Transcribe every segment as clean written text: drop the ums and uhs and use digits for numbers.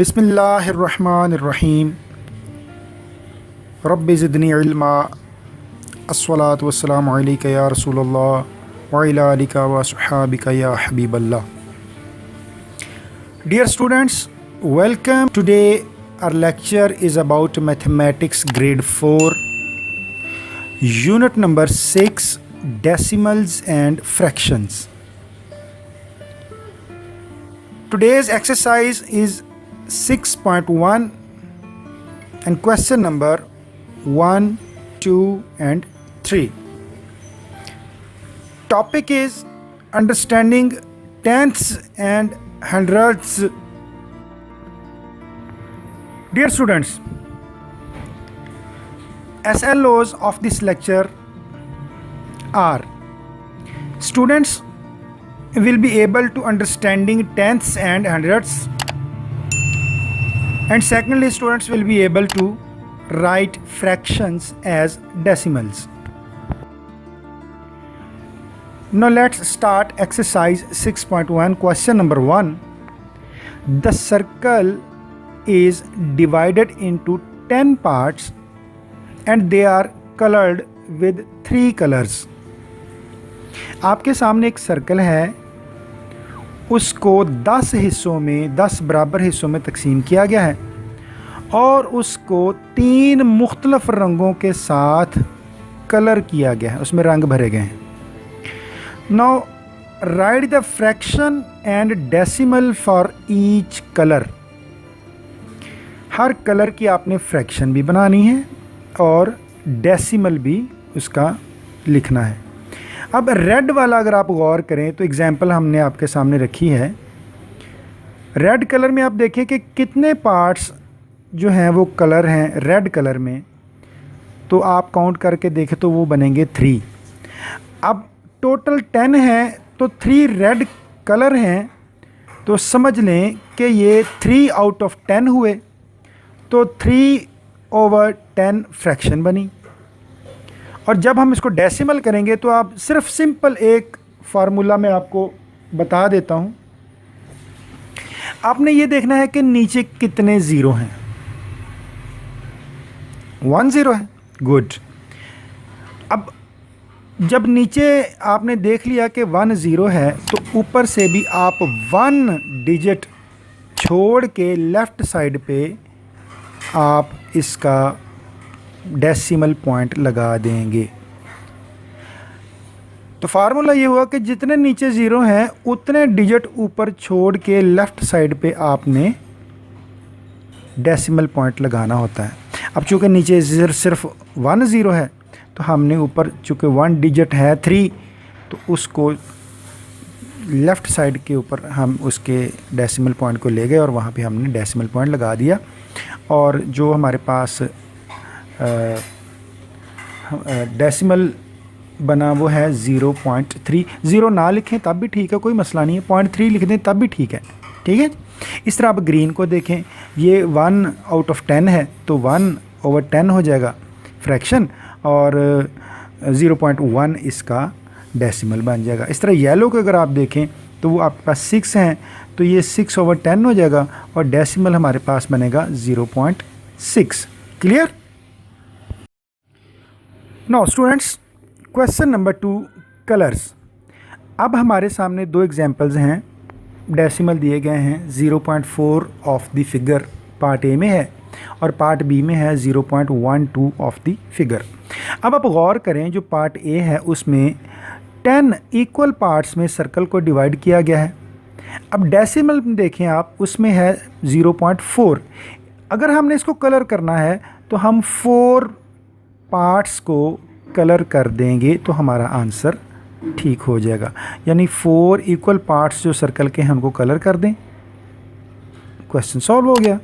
बिस्मिल्लाहिर्रहमानिर्रहीम। रब्बि ज़िदनी इल्मा। अस्सलातु वस्सलामु अलैका या रसूलल्लाह व अला आलिका व अस्हाबिका या Habibullah. Dear students, welcome. Today our lecture is about mathematics grade 4, unit number 6, decimals and fractions. Today's exercise is 6.1 and question number 1, 2 and 3. Topic is understanding tenths and hundredths. Dear students, SLOs of this lecture are: students will be able to understanding tenths and hundredths, and secondly, students will be able to write fractions as decimals. Now let's start exercise 6.1. Question number 1. The circle is divided into 10 parts and they are colored with 3 colors. आपके सामने एक circle है, उसको 10 हिस्सों में 10 बराबर हिस्सों में तकसीम किया गया है और उसको 3 मुख्तलिफ रंगों के साथ कलर किया गया है, उसमें रंग भरे गए हैं. Now right the fraction and decimal for each colour. Her colour की आपने फ्रैक्शन भी बनानी है और डेसिमल भी उसका लिखना है. अब रेड वाला अगर आप गौर करें तो एग्जाम्पल हमने आपके सामने रखी है. रेड कलर में आप देखें कि कितने पार्ट्स जो हैं वो कलर हैं रेड कलर में, तो आप काउंट करके देखें तो वो बनेंगे 3. अब टोटल 10 हैं तो 3 रेड कलर हैं, तो समझ लें कि ये 3 आउट ऑफ 10 हुए, तो 3/10 फ्रैक्शन बनी. और जब हम इसको डेसिमल करेंगे तो आप सिर्फ सिंपल एक फार्मूला मैं आपको बता देता हूँ. आपने ये देखना है कि नीचे कितने ज़ीरो हैं. 1 ज़ीरो है, गुड. अब जब नीचे आपने देख लिया कि 1 ज़ीरो है तो ऊपर से भी आप 1 डिजिट छोड़ के लेफ़्ट साइड पे आप इसका डेसिमल पॉइंट लगा देंगे. तो फार्मूला ये हुआ कि जितने नीचे ज़ीरो हैं उतने डिजिट ऊपर छोड़ के लेफ़्ट साइड पे आपने डेसिमल पॉइंट लगाना होता है. अब चूँकि नीचे सिर्फ 1 ज़ीरो है तो हमने ऊपर चूँकि 1 डिजिट है 3, तो उसको लेफ़्ट साइड के ऊपर हम उसके डेसिमल पॉइंट को ले गए और वहाँ पे हमने डेसिमल पॉइंट लगा दिया. और जो हमारे पास डेसिमल बना वो है 0.3. 0 ना लिखें तब भी ठीक है, कोई मसला नहीं है. 0.3 लिख दें तब भी ठीक है. ठीक है. इस तरह आप ग्रीन को देखें, ये 1 आउट ऑफ 10 है तो 1/10 हो जाएगा फ्रैक्शन और 0.1 इसका डेसिमल बन जाएगा. इस तरह येलो को अगर आप देखें तो वो आपके पास 6 हैं तो ये 6/10 हो जाएगा और डेसिमल हमारे पास बनेगा 0.6. Clear. Now students, question number 2, colours. अब हमारे सामने 2 एग्जांपल्स हैं. डेसिमल दिए गए हैं 0.4 of the figure part A में है और पार्ट बी में है 0.12 ऑफ द फिगर. अब आप गौर करें, जो पार्ट ए है उसमें 10 इक्वल पार्ट्स में सर्कल को डिवाइड किया गया है. अब डेसिमल में देखें आप, उसमें है 0.4. अगर हमने इसको कलर करना है तो हम 4 पार्ट्स को कलर कर देंगे तो हमारा आंसर ठीक हो जाएगा. यानी 4 इक्वल पार्ट्स जो सर्कल के हैं उनको कलर कर दें, क्वेश्चन सॉल्व हो गया.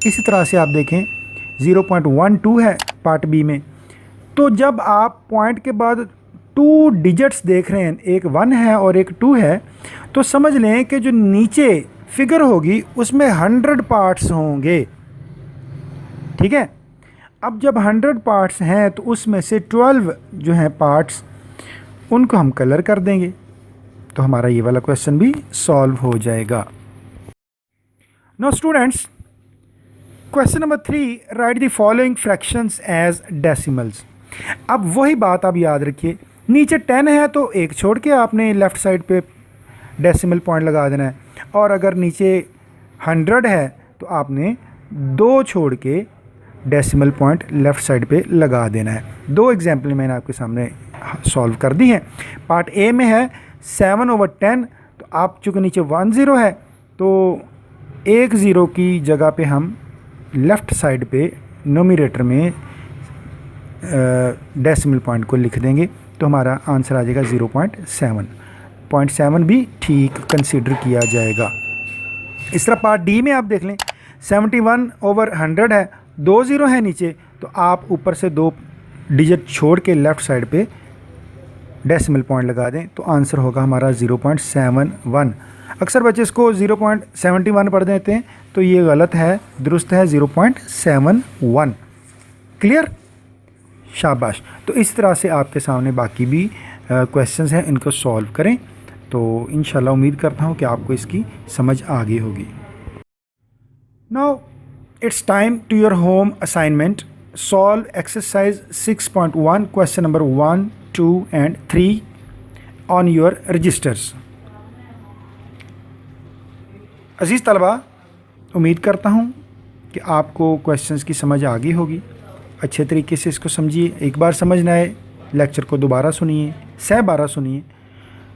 इसी तरह से आप देखें 0.12 है पार्ट बी में, तो जब आप पॉइंट के बाद 2 डिजिट्स देख रहे हैं, एक 1 है और एक 2 है, तो समझ लें कि जो नीचे फिगर होगी उसमें 100 पार्ट्स होंगे. ठीक है. अब जब 100 पार्ट्स हैं तो उसमें से 12 जो हैं पार्ट्स उनको हम कलर कर देंगे तो हमारा ये वाला क्वेश्चन भी सॉल्व हो जाएगा. Now students, question number 3, write the following fractions as decimals. अब वही बात आप याद रखिए, नीचे 10 है तो एक छोड़ के आपने लेफ़्ट साइड पे डेसिमल पॉइंट लगा देना है, और अगर नीचे 100 है तो आपने 2 छोड़ के डेसिमल पॉइंट लेफ़्ट साइड पे लगा देना है। 2 एग्जाम्पल मैंने आपके सामने सॉल्व कर दी हैं। पार्ट ए में है 7/10, तो आप चूँकि नीचे 1 0 है तो 1 0 की जगह पे हम लेफ़्ट साइड पे नोमिनेटर में डेसिमल पॉइंट को लिख देंगे, तो हमारा आंसर आ जाएगा 0.7। 0.7 भी ठीक कंसीडर किया जाएगा। इस तरह पार्ट डी में आप देख लें, 71/100 है, 2 0 है नीचे, तो आप ऊपर से 2 डिजिट छोड़ के लेफ़्ट साइड पे डेसिमल पॉइंट लगा दें, तो आंसर होगा हमारा 0.71। अक्सर बच्चे इसको 0.71 पढ़ देते हैं, तो ये गलत है, दुरुस्त है 0.71। क्लियर? शाबाश। तो इस तरह से आपके सामने बाकी भी क्वेश्चंस हैं, इनको सॉल्व करें। तो इंशाल्लाह उम्मीद करता हूँ कि आपको इसकी समझ आ गई होगी। Now it's time to your home assignment. Solve exercise 6.1 question number 1, 2 and 3 on your registers. अजीज़ तलबा, उम्मीद करता हूँ कि आपको क्वेश्चंस की समझ आ गई होगी। अच्छे तरीके से इसको समझिए। एक बार समझ ना आए, लेक्चर को दोबारा सुनिए, सह बारह सुनिए।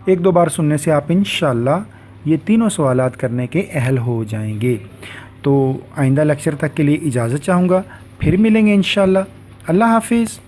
1-2 बार सुनने से आप इंशाल्लाह ये तीनों सवालात करने के अहल हो जाएंगे। तो आइंदा लेक्चर तक के लिए इजाज़त चाहूँगा, फिर मिलेंगे इंशाल्लाह। अल्लाह हाफिज़।